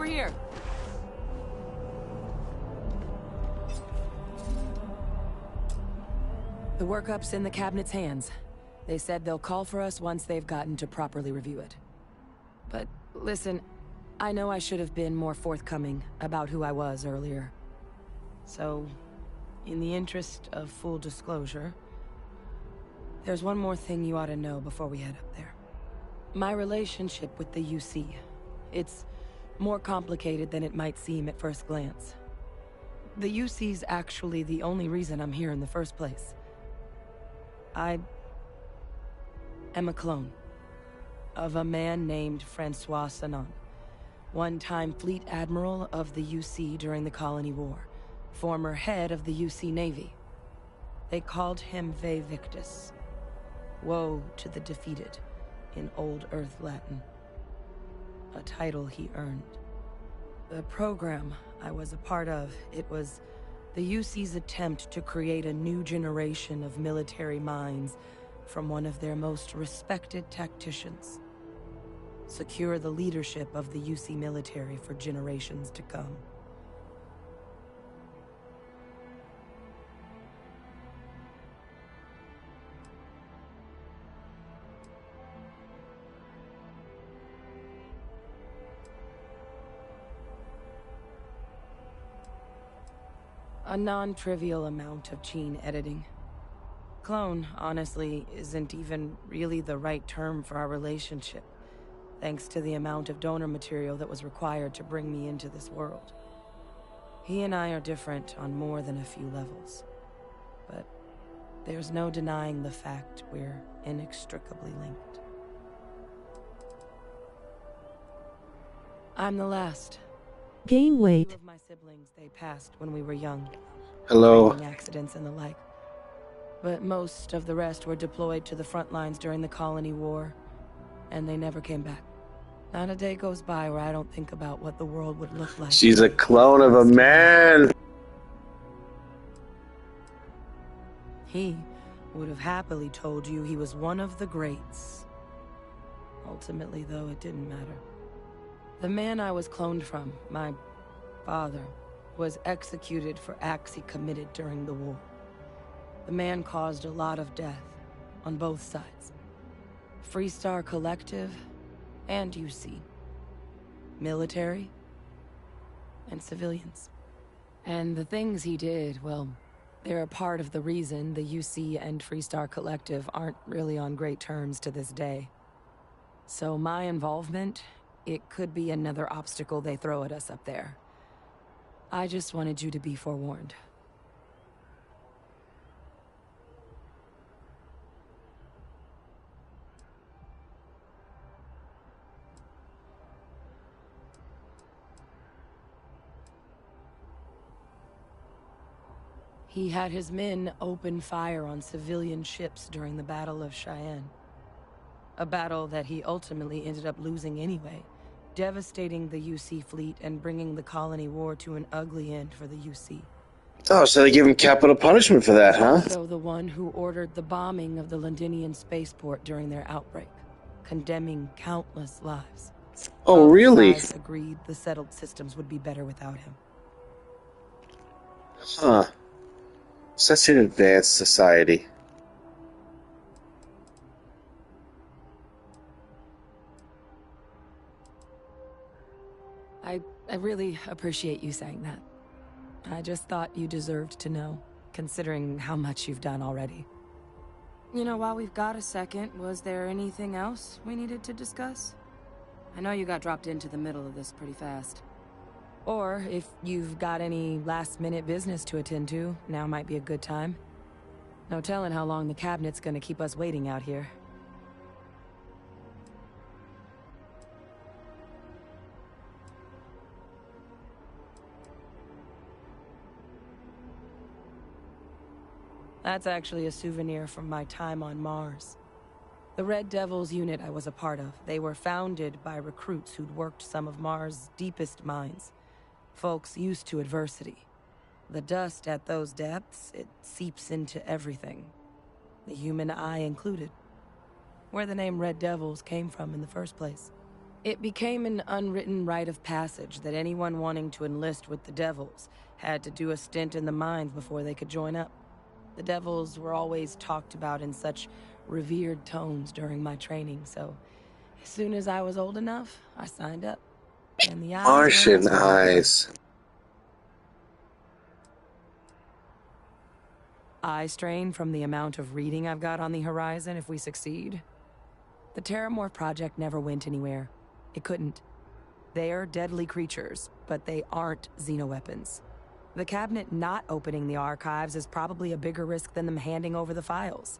over here. The workup's in the cabinet's hands. They said they'll call for us once they've gotten to properly review it. But listen, I know I should have been more forthcoming about who I was earlier. So, in the interest of full disclosure, there's one more thing you ought to know before we head up there. My relationship with the UC. It's more complicated than it might seem at first glance. The UC's actually the only reason I'm here in the first place. I am a clone of a man named Francois Sanon, one-time fleet admiral of the UC during the Colony War, former head of the UC Navy. They called him Ve Victus, woe to the defeated, in Old Earth Latin, a title he earned. The program I was a part of, it was the UC's attempt to create a new generation of military minds from one of their most respected tacticians. Secure the leadership of the UC military for generations to come. A non-trivial amount of gene editing. Clone, honestly, isn't even really the right term for our relationship, thanks to the amount of donor material that was required to bring me into this world. He and I are different on more than a few levels, but there's no denying the fact we're inextricably linked. I'm the last. Gain weight. Two of my siblings, they passed when we were young. Hello. Training accidents and the like. But most of the rest were deployed to the front lines during the Colony War, and they never came back. Not a day goes by where I don't think about what the world would look like. She's a clone of a man. He would have happily told you he was one of the greats. Ultimately, though, it didn't matter. The man I was cloned from, my father, was executed for acts he committed during the war. The man caused a lot of death, on both sides. Freestar Collective and UC. Military and civilians. And the things he did, well, they're a part of the reason the UC and Freestar Collective aren't really on great terms to this day. So my involvement, it could be another obstacle they throw at us up there. I just wanted you to be forewarned. He had his men open fire on civilian ships during the Battle of Cheyenne. A battle that he ultimately ended up losing anyway, devastating the UC fleet and bringing the Colony War to an ugly end for the UC. Oh, so they give him capital punishment for that, huh? Also the one who ordered the bombing of the Londinian spaceport during their outbreak, condemning countless lives. Oh, Both really? sides agreed the settled systems would be better without him. Huh. Such an advanced society. I really appreciate you saying that. I just thought you deserved to know, considering how much you've done already. You know, while we've got a second, was there anything else we needed to discuss? I know you got dropped into the middle of this pretty fast. Or, if you've got any last-minute business to attend to, now might be a good time. No telling how long the cabinet's gonna keep us waiting out here. That's actually a souvenir from my time on Mars. The Red Devils unit I was a part of, they were founded by recruits who'd worked some of Mars' deepest mines. Folks used to adversity. The dust at those depths, it seeps into everything. The human eye included. Where the name Red Devils came from in the first place. It became an unwritten rite of passage that anyone wanting to enlist with the Devils had to do a stint in the mines before they could join up. The Devils were always talked about in such revered tones during my training, so as soon as I was old enough, I signed up. And the odds Martian weren't so eyes. eye strain from the amount of reading I've got on the horizon if we succeed. The Terramorph project never went anywhere. It couldn't. They're deadly creatures, but they aren't xenoweapons. The cabinet not opening the archives is probably a bigger risk than them handing over the files.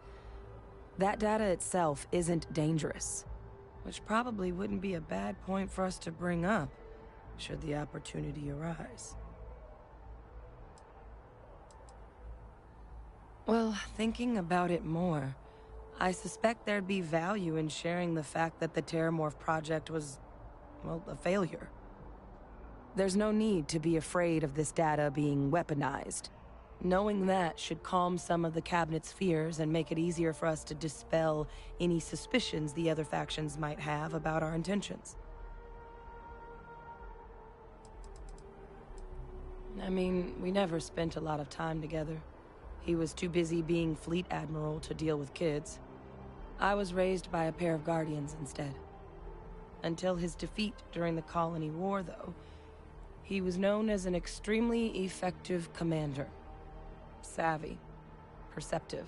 That data itself isn't dangerous, which probably wouldn't be a bad point for us to bring up, should the opportunity arise. Well, thinking about it more, I suspect there'd be value in sharing the fact that the Terramorph project was, well, a failure. There's no need to be afraid of this data being weaponized. Knowing that should calm some of the cabinet's fears and make it easier for us to dispel any suspicions the other factions might have about our intentions. I mean, we never spent a lot of time together. He was too busy being Fleet Admiral to deal with kids. I was raised by a pair of guardians instead. Until his defeat during the Colony War, though, he was known as an extremely effective commander. Savvy, perceptive.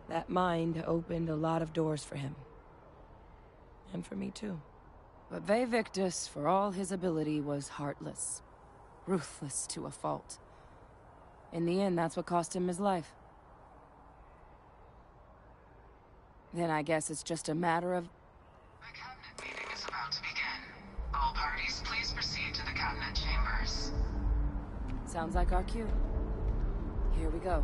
That mind opened a lot of doors for him. And for me too. But Ve Victus, for all his ability, was heartless. Ruthless to a fault. In the end, that's what cost him his life. Then I guess it's just a matter of... The cabinet meeting is about to begin. All parties, please proceed to the cabinet chambers. Sounds like our cue. Here we go.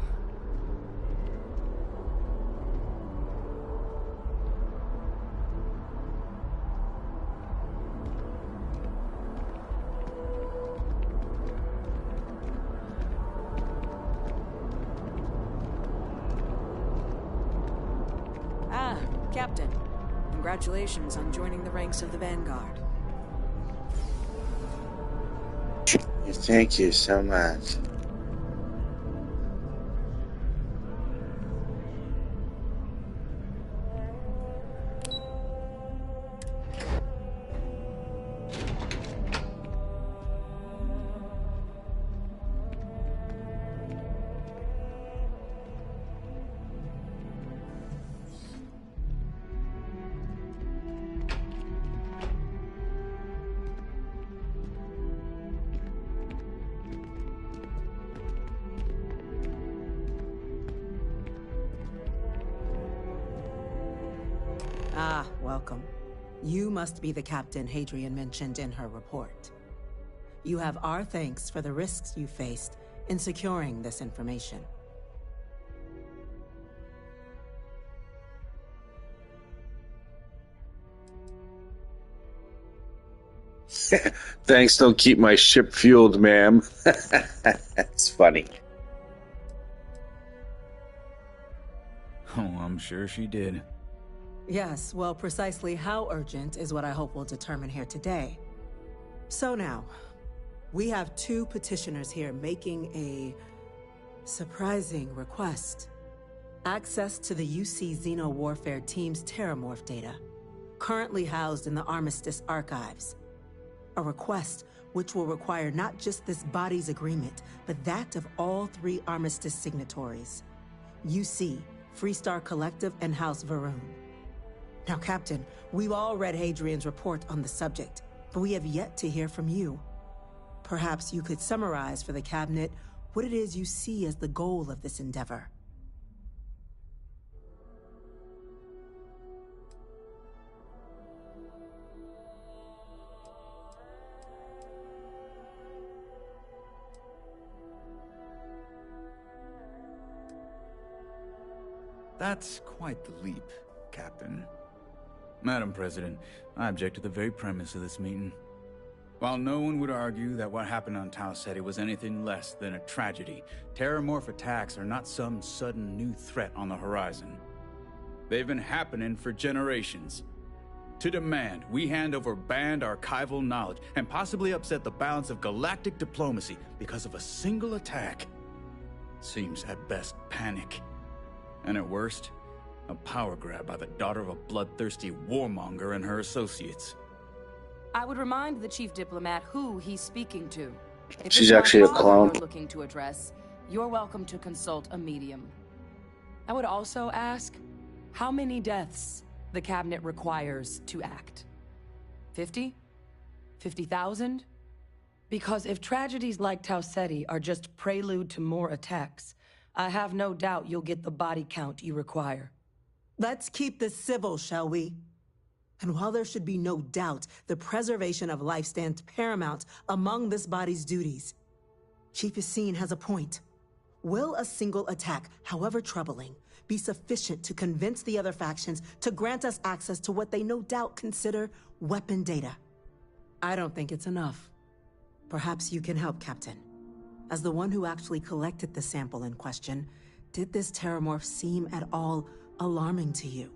Captain, congratulations on joining the ranks of the Vanguard. Thank you so much. Ah, welcome. You must be the captain Hadrian mentioned in her report. You have our thanks for the risks you faced in securing this information. Thanks, don't keep my ship fueled, ma'am. That's funny. Oh, I'm sure she did. Yes, well, precisely how urgent is what I hope we'll determine here today. So now, we have two petitioners here making a surprising request. Access to the UC Xeno Warfare Team's Terramorph data, currently housed in the Armistice archives. A request which will require not just this body's agreement, but that of all three Armistice signatories. UC, Freestar Collective, and House Varun. Now, Captain, we've all read Hadrian's report on the subject, but we have yet to hear from you. Perhaps you could summarize for the Cabinet what it is you see as the goal of this endeavor. That's quite the leap, Captain. Madam President, I object to the very premise of this meeting. While no one would argue that what happened on Tau Ceti was anything less than a tragedy, Terramorph attacks are not some sudden new threat on the horizon. They've been happening for generations. to demand we hand over banned archival knowledge and possibly upset the balance of galactic diplomacy because of a single attack seems at best panic. And at worst, a power grab by the daughter of a bloodthirsty warmonger and her associates. I would remind the chief diplomat who he's speaking to. If She's it's actually a my father clone. you're looking to address, you're welcome to consult a medium. I would also ask how many deaths the cabinet requires to act. 50? 50,000? Because if tragedies like Tau Ceti are just prelude to more attacks, I have no doubt you'll get the body count you require. Let's keep this civil, shall we? And while there should be no doubt the preservation of life stands paramount among this body's duties, Chief Yassine has a point. Will a single attack, however troubling, be sufficient to convince the other factions to grant us access to what they no doubt consider weapon data? I don't think it's enough. Perhaps you can help, Captain. As the one who actually collected the sample in question, did this terramorph seem at all alarming to you?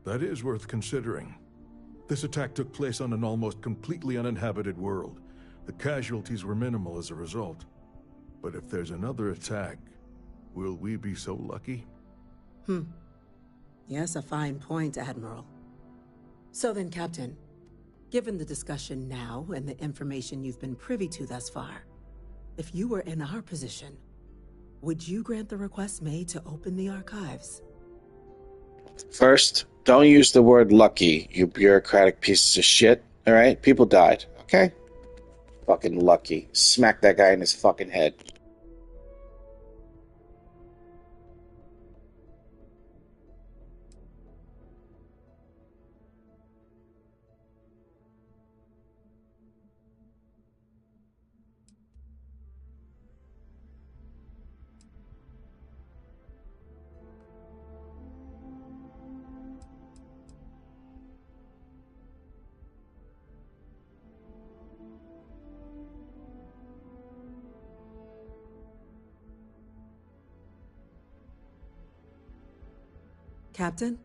That is worth considering. This attack took place on an almost completely uninhabited world. The casualties were minimal as a result. But if there's another attack, will we be so lucky? Yes, a fine point, Admiral. So then, Captain, given the discussion now and the information you've been privy to thus far, if you were in our position, would you grant the request made to open the archives? First, don't use the word lucky, you bureaucratic pieces of shit. Alright? People died. Okay? Fucking lucky. Smack that guy in his fucking head. Captain?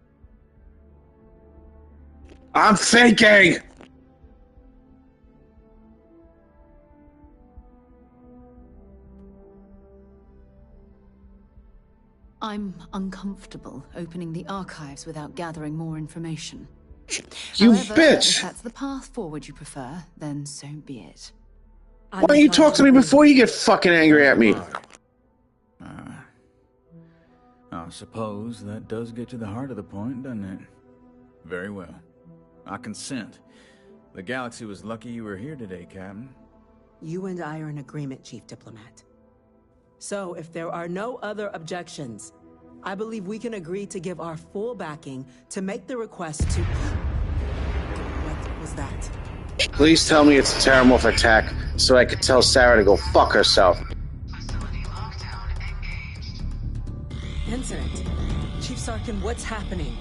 I'm thinking! I'm uncomfortable opening the archives without gathering more information. You However, bitch! if that's the path forward you prefer, then so be it. Why don't you talk to me before you get fucking angry at me? I suppose that does get to the heart of the point, doesn't it? Very well. I consent. The galaxy was lucky you were here today, Captain. You and I are in agreement, Chief Diplomat. So, if there are no other objections, I believe we can agree to give our full backing to make the request to... What was that? Please tell me it's a Terramorph attack so I could tell Sarah to go fuck herself. Facility lockdown engaged. Incident. Chief Sarkin, what's happening?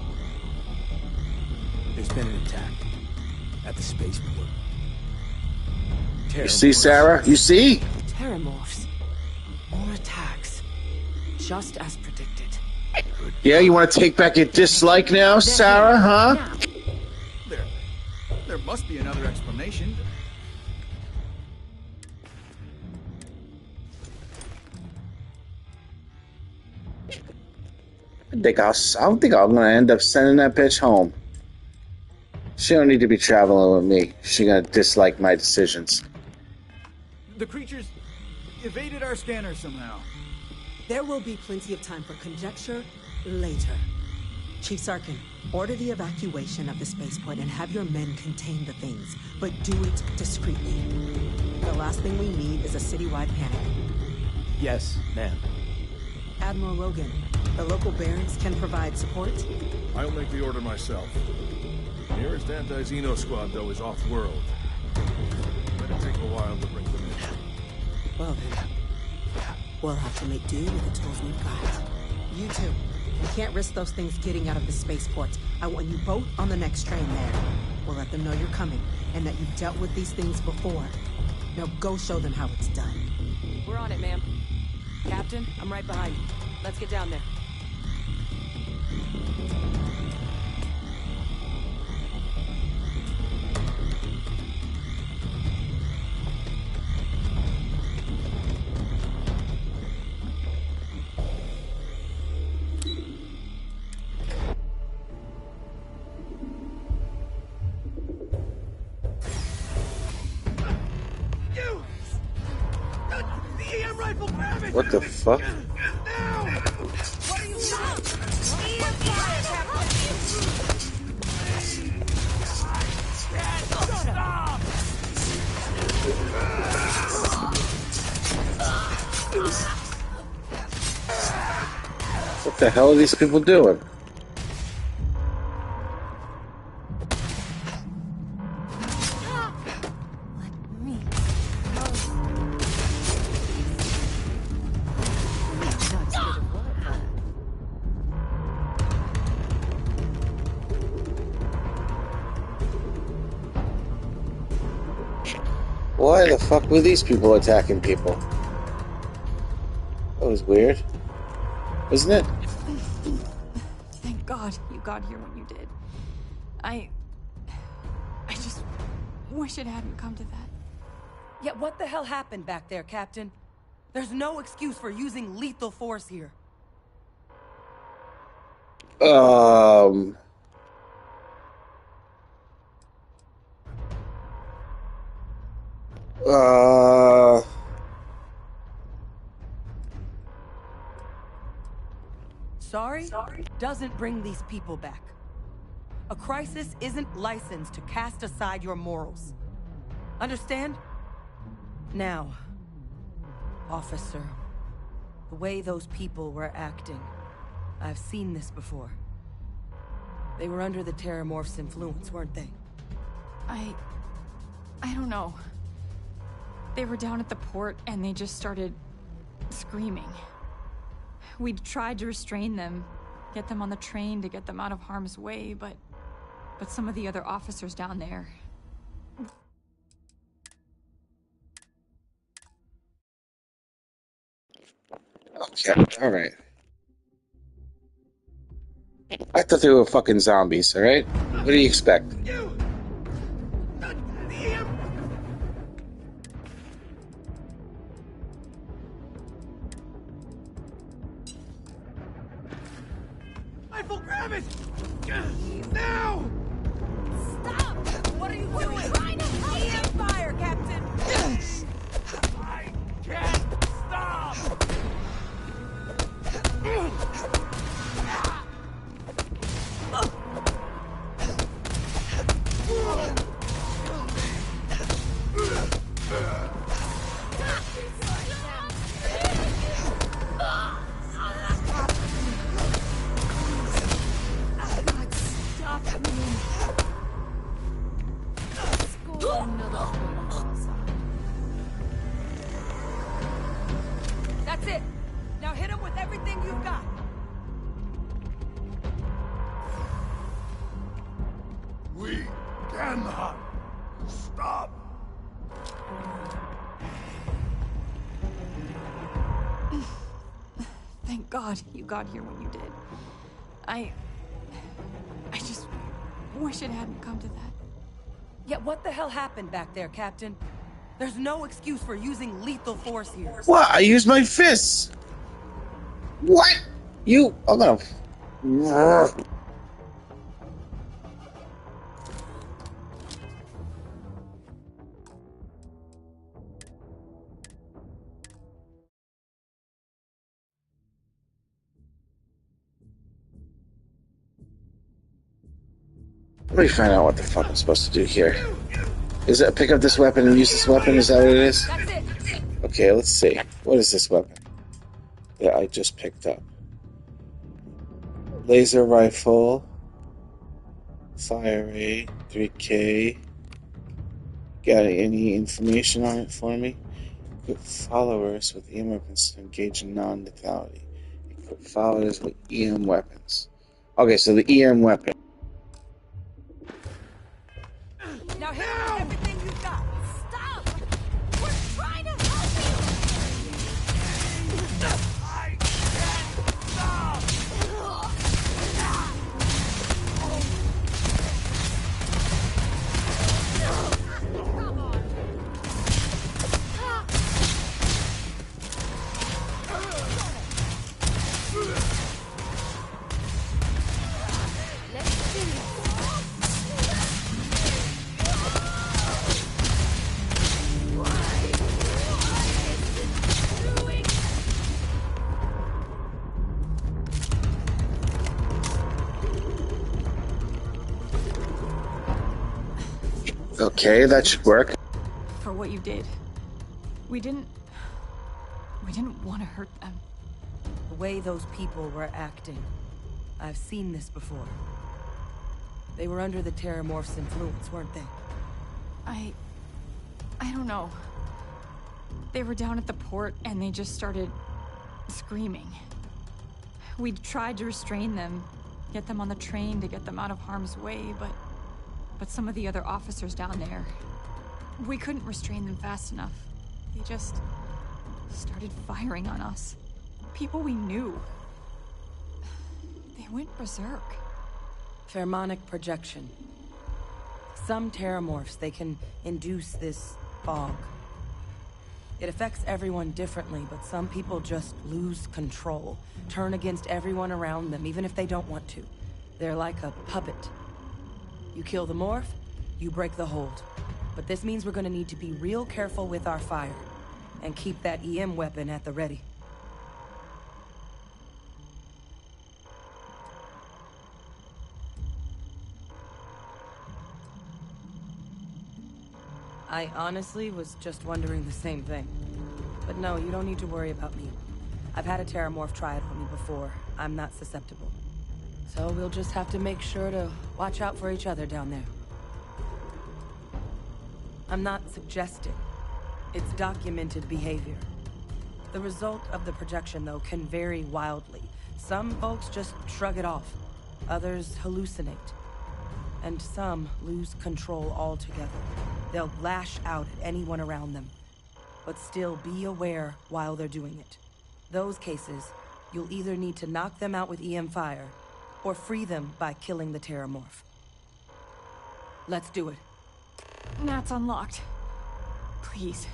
There's been an attack at the spaceport. You see, Sarah? You see? Terramorphs. More attacks. Just as predicted. Yeah, you want to take back your dislike now, Sarah, huh? There must be another explanation. I don't think I'm gonna end up sending that bitch home. She don't need to be traveling with me. She gonna dislike my decisions. The creatures evaded our scanner somehow. There will be plenty of time for conjecture later. Chief Sarkin, order the evacuation of the spaceport and have your men contain the things, but do it discreetly. The last thing we need is a citywide panic. Yes, ma'am. Admiral Logan, the local barracks can provide support? I'll make the order myself. Nearest anti-Xeno squad, though, is off-world. It'll take a while to bring them in. Well then, we'll have to make do with the tools we've got. You too. We can't risk those things getting out of the spaceport. I want you both on the next train there. We'll let them know you're coming, and that you've dealt with these things before. Now go show them how it's done. We're on it, ma'am. Captain, I'm right behind you. Let's get down there. What the fuck? What the hell are these people doing? Why the fuck were these people attacking people? That was weird. Isn't it? Thank God you got here when you did. I just wish it hadn't come to that. Yeah, what the hell happened back there, Captain? There's no excuse for using lethal force here. Sorry doesn't bring these people back. A crisis isn't licensed to cast aside your morals. Understand? Now, officer, the way those people were acting, I've seen this before. They were under the Terramorph's influence, weren't they? I don't know. They were down at the port and they just started screaming. We tried to restrain them, get them on the train to get them out of harm's way, but some of the other officers down there... Okay, alright. I thought they were fucking zombies, alright? What do you expect? Rifle, grab it! Now! Stop! What are you doing? Trying to fire, Captain! I can't stop! That's it! Now hit him with everything you've got! We cannot stop. Thank God you got here when you did. I just wish it hadn't come to that. Yeah, what the hell happened back there, Captain? There's no excuse for using lethal force here. What? I used my fists! What? You... I'm gonna... Let me find out what the fuck I'm supposed to do here. Is it pick up this weapon and use this weapon? Is that what it is? That's it! Okay, let's see. What is this weapon that I just picked up? Laser rifle. Fire rate. 3K. Got any information on it for me? Equip followers with EM weapons to engage in non-lethality. Equip followers with EM weapons. Okay, so the EM weapon. Okay, that should work. For what you did. We didn't want to hurt them. The way those people were acting, I've seen this before. They were under the Terramorph's influence, weren't they? I don't know. They were down at the port and they just started screaming. We tried to restrain them, get them on the train to get them out of harm's way, but some of the other officers down there, we couldn't restrain them fast enough. They just started firing on us. People we knew. They went berserk. Pheromonic projection. Some Terramorphs, they can induce this fog. It affects everyone differently, but some people just lose control, turn against everyone around them, even if they don't want to. They're like a puppet. You kill the morph, you break the hold. But this means we're gonna need to be real careful with our fire, and keep that EM weapon at the ready. I honestly was just wondering the same thing. But no, you don't need to worry about me. I've had a Terramorph try it on me before. I'm not susceptible. So we'll just have to make sure to watch out for each other down there. I'm not suggesting. It's documented behavior. The result of the projection, though, can vary wildly. Some folks just shrug it off. Others hallucinate. And some lose control altogether. They'll lash out at anyone around them. But still be aware while they're doing it. Those cases, you'll either need to knock them out with EM fire, or free them by killing the Terramorph. Let's do it. Nat's unlocked. Please,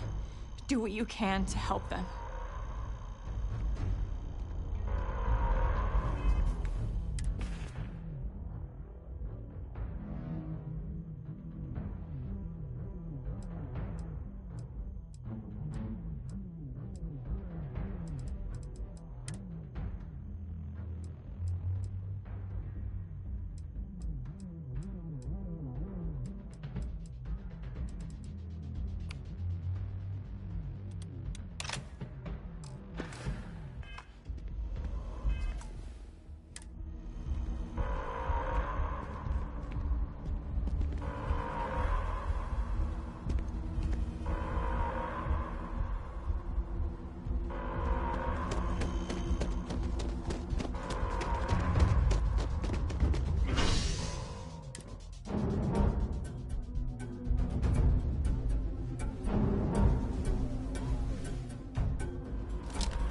do what you can to help them.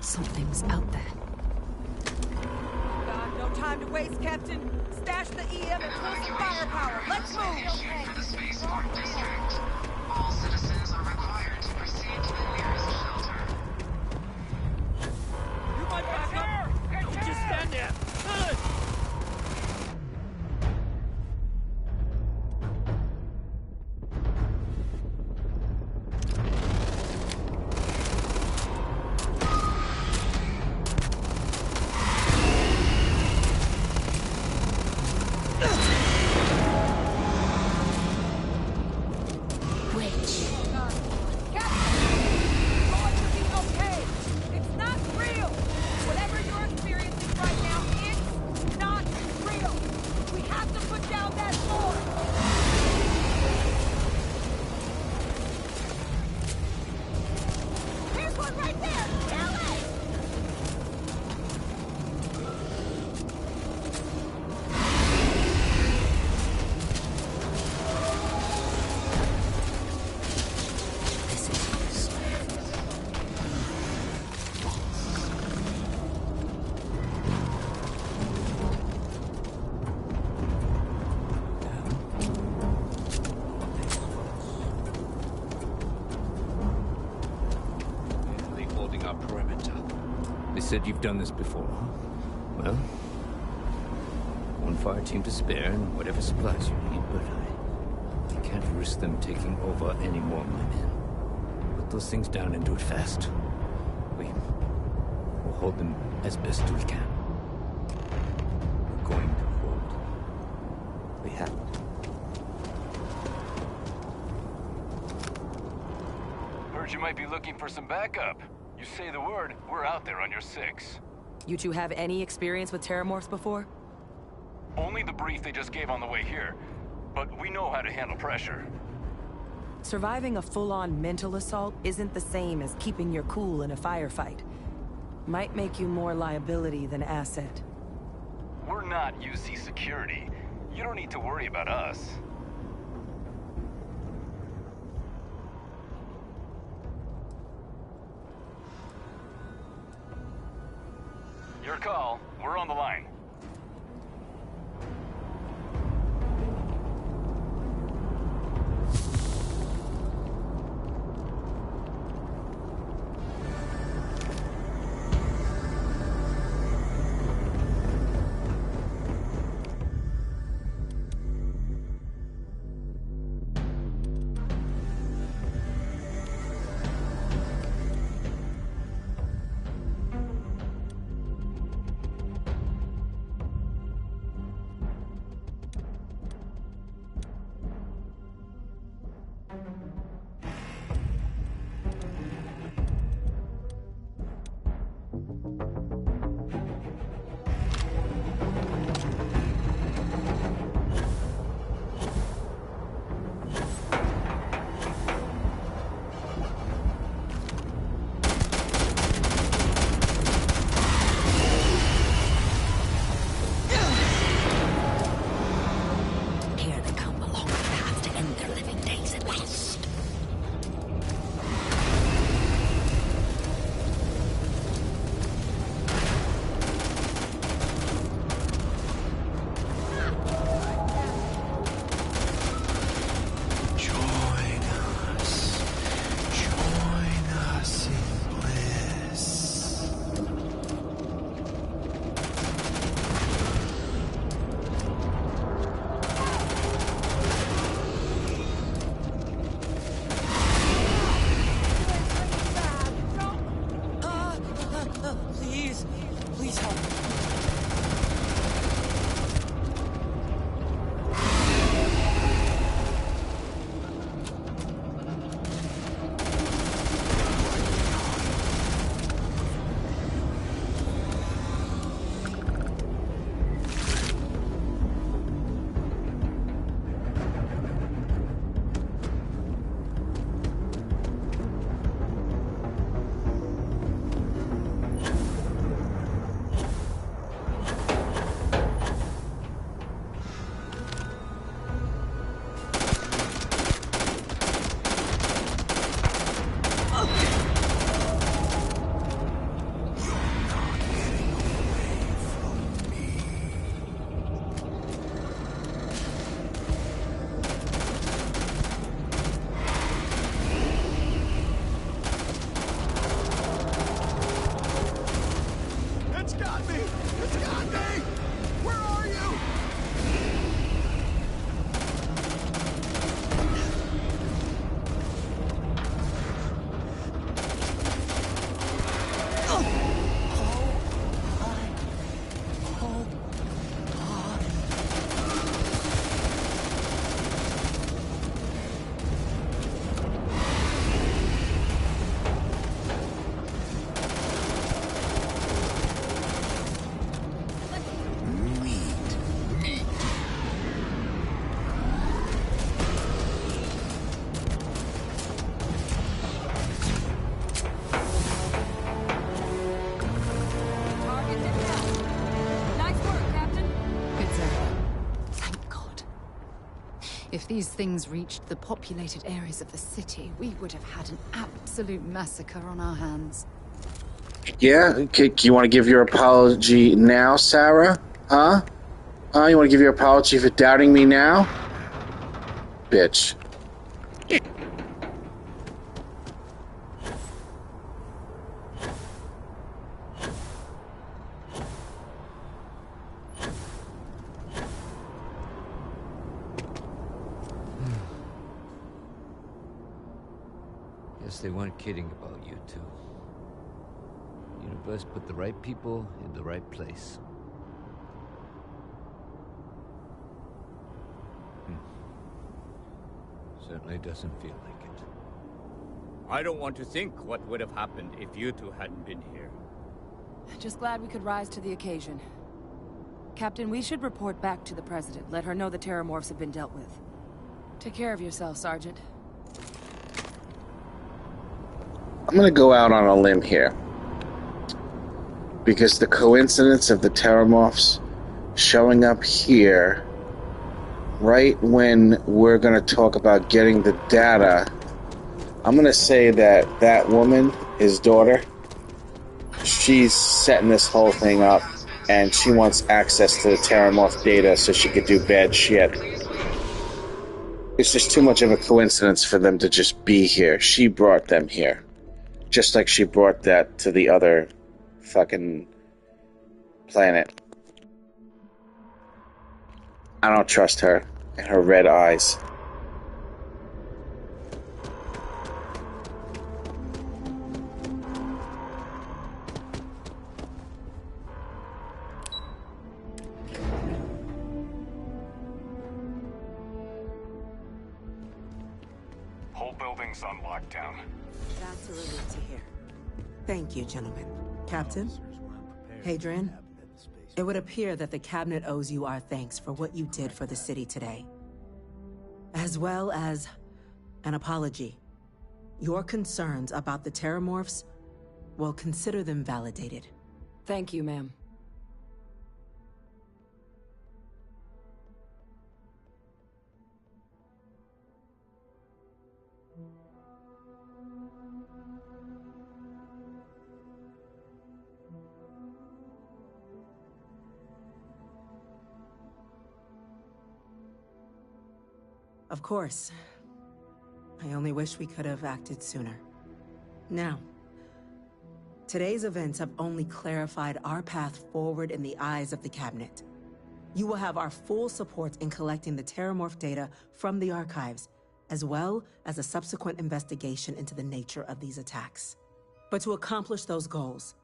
Something's out there. God, no time to waste, Captain. Stash the EM and pull some firepower. Let's move! For the spaceport district. All citizens are required to proceed to the nearest shelter. You might back up! Don't just stand there! Said you've done this before. Well, one fire team to spare and whatever supplies you need, but I can't risk them taking over any more of my men. Put those things down and do it fast. We'll hold them as best we can. We're going to hold. We have to. Unit 1, 2, 3, 4. All units, report to base. All citizens are required to proceed to the nearest shelter. You might back up. Don't just stand there. Please. We're going to hold. We have to. you might be looking for some backup. You say the word, we're out there on your 6. You two have any experience with terramorphs before? Only the brief they just gave on the way here. But we know how to handle pressure. Surviving a full-on mental assault isn't the same as keeping your cool in a firefight. Might make you more liability than asset. We're not UC security. You don't need to worry about us. Your call. We're on the line. If these things reached the populated areas of the city, we would have had an absolute massacre on our hands. Yeah? Okay, you want to give your apology now, Sarah? Huh? You want to give your apology for doubting me now? Bitch. Guess they weren't kidding about you two. Universe put the right people in the right place. Certainly doesn't feel like it. I don't want to think what would have happened if you two hadn't been here. Just glad we could rise to the occasion. Captain, we should report back to the President. Let her know the Terramorphs have been dealt with. Take care of yourself, Sergeant. I'm gonna go out on a limb here. Because the coincidence of the Terramorphs showing up here right when we're gonna talk about getting the data, I'm gonna say that that woman, his daughter, she's setting this whole thing up, and she wants access to the Terramorph data so she could do bad shit. It's just too much of a coincidence for them to just be here. She brought them here. Just like she brought that to the other fucking planet. I don't trust her and her red eyes. Whole building's on lockdown. That's a relief to hear. Thank you, gentlemen. Captain? Hadrian? It would appear that the Cabinet owes you our thanks for what you did for the city today. As well as an apology. Your concerns about the Terramorphs, well, consider them validated. Thank you, ma'am. Of course. I only wish we could have acted sooner. Now, today's events have only clarified our path forward in the eyes of the Cabinet. You will have our full support in collecting the Terramorph data from the archives, as well as a subsequent investigation into the nature of these attacks. But to accomplish those goals,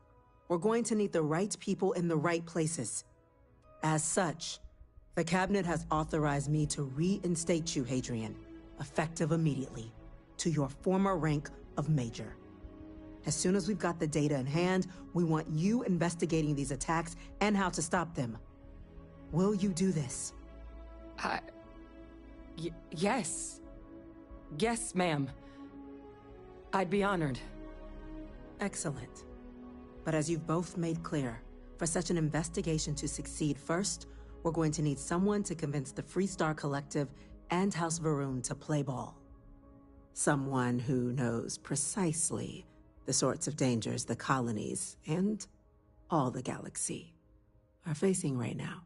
we're going to need the right people in the right places. As such, the Cabinet has authorized me to reinstate you, Hadrian, effective immediately, to your former rank of Major. As soon as we've got the data in hand, we want you investigating these attacks and how to stop them. Will you do this? Yes. Yes, ma'am. I'd be honored. Excellent. But as you've both made clear, for such an investigation to succeed first, we're going to need someone to convince the Freestar Collective and House Varun to play ball. Someone who knows precisely the sorts of dangers the colonies and all the galaxy are facing right now.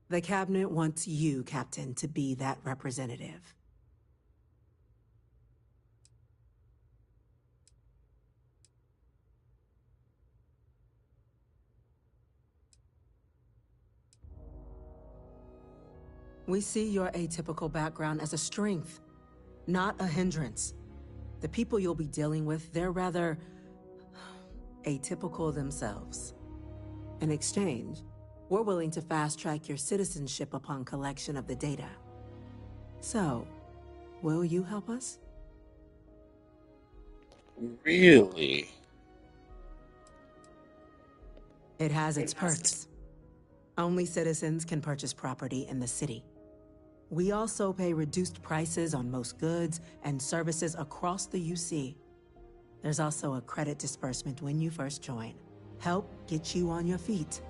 The Cabinet wants you, Captain, to be that representative. We see your atypical background as a strength, not a hindrance. The people you'll be dealing with, they're rather atypical themselves. In exchange, we're willing to fast-track your citizenship upon collection of the data. So, will you help us? Really? It has its perks. Only citizens can purchase property in the city. We also pay reduced prices on most goods and services across the UC. There's also a credit disbursement when you first join. Help get you on your feet.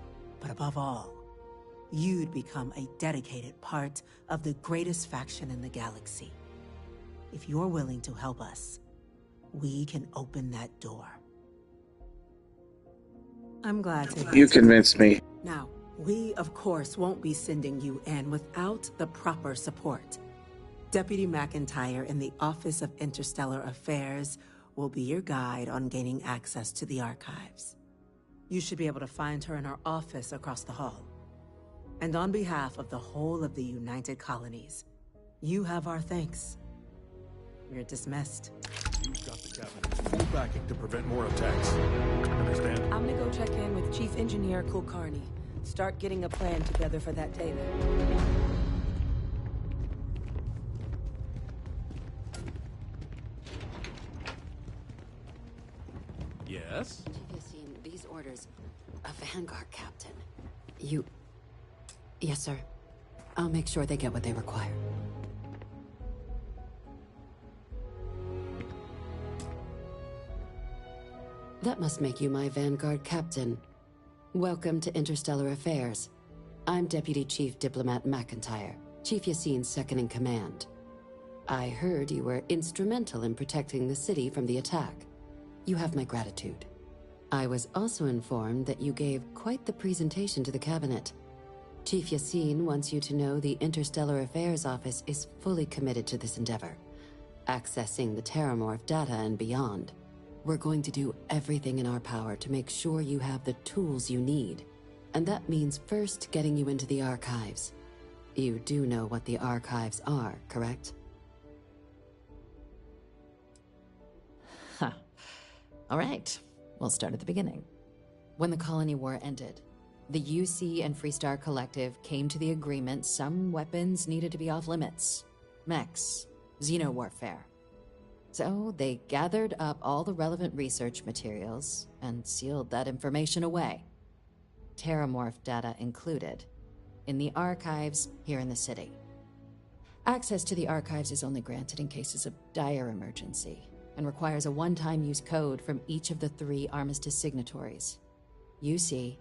But above all, you'd become a dedicated part of the greatest faction in the galaxy. If you're willing to help us, we can open that door. I'm glad to... You convinced me. Now, we, of course, won't be sending you in without the proper support. Deputy McIntyre in the Office of Interstellar Affairs will be your guide on gaining access to the archives. You should be able to find her in her office across the hall. And on behalf of the whole of the United Colonies, you have our thanks. You're dismissed. You've got the Cabinet's full backing to prevent more attacks. Understand? I'm gonna go check in with Chief Engineer Kulkarni. Start getting a plan together for that data. Yes? Have you seen these orders? A Vanguard captain. You... Yes, sir. I'll make sure they get what they require. That must make you my Vanguard captain. Welcome to Interstellar Affairs. I'm Deputy Chief Diplomat McIntyre, Chief Yassine's second-in-command. I heard you were instrumental in protecting the city from the attack. You have my gratitude. I was also informed that you gave quite the presentation to the cabinet. Chief Yassine wants you to know the Interstellar Affairs Office is fully committed to this endeavor, accessing the Terramorph data and beyond. We're going to do everything in our power to make sure you have the tools you need. And that means first getting you into the archives. You do know what the archives are, correct? Huh. All right. We'll start at the beginning. When the Colony War ended, the UC and Freestar Collective came to the agreement some weapons needed to be off limits. Mechs, xenowarfare. So they gathered up all the relevant research materials and sealed that information away. Terramorph data included, in the archives here in the city. Access to the archives is only granted in cases of dire emergency and requires a one-time use code from each of the 3 Armistice signatories. UC,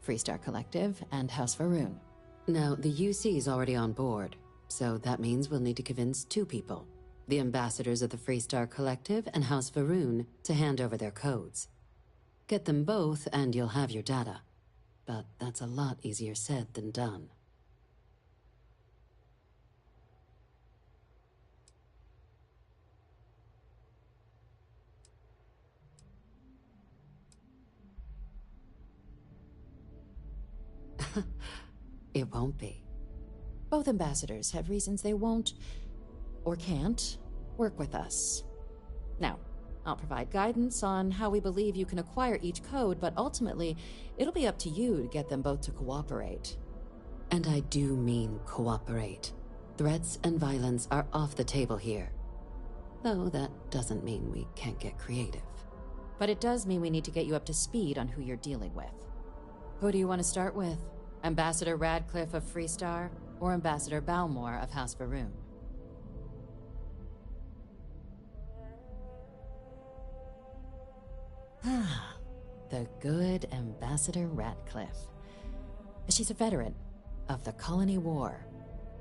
Freestar Collective, and House Va'ruun. Now, the UC's already on board, so that means we'll need to convince 2 people. The ambassadors of the Freestar Collective and House Va'ruun to hand over their codes. Get them both and you'll have your data. But that's a lot easier said than done. It won't be. Both ambassadors have reasons they won't, or can't, work with us. Now, I'll provide guidance on how we believe you can acquire each code, but ultimately, it'll be up to you to get them both to cooperate. And I do mean cooperate. Threats and violence are off the table here. Though that doesn't mean we can't get creative. But it does mean we need to get you up to speed on who you're dealing with. Who do you want to start with? Ambassador Radcliffe of Freestar, or Ambassador Balmore of House Va'ruun? Ah, the good Ambassador Radcliffe. She's a veteran of the Colony War,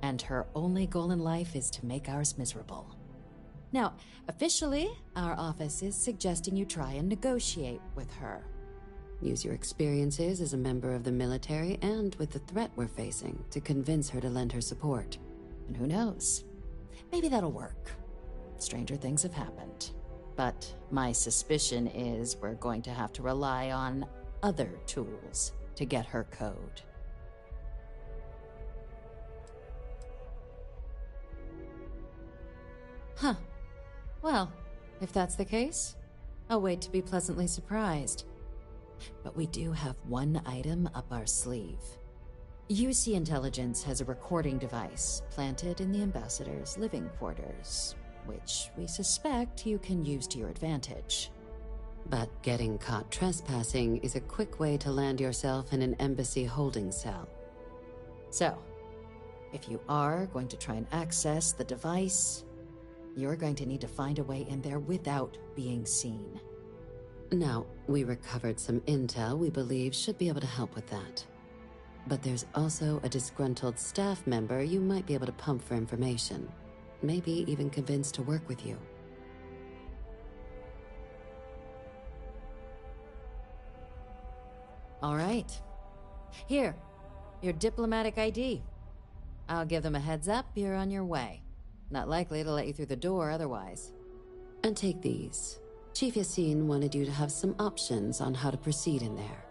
and her only goal in life is to make ours miserable. Now, officially, our office is suggesting you try and negotiate with her. Use your experiences as a member of the military and with the threat we're facing to convince her to lend her support. And who knows? Maybe that'll work. Stranger things have happened. But my suspicion is we're going to have to rely on other tools to get her code. Huh. Well, if that's the case, I'll wait to be pleasantly surprised. But we do have one item up our sleeve. UC Intelligence has a recording device planted in the Ambassador's living quarters, which we suspect you can use to your advantage. But getting caught trespassing is a quick way to land yourself in an embassy holding cell. So, if you are going to try and access the device, you're going to need to find a way in there without being seen. Now, we recovered some intel we believe should be able to help with that. But there's also a disgruntled staff member you might be able to pump for information. Maybe even convince to work with you. All right. Here, your diplomatic ID. I'll give them a heads up you're on your way. Not likely to let you through the door otherwise. And take these. Chief Yassine wanted you to have some options on how to proceed in there.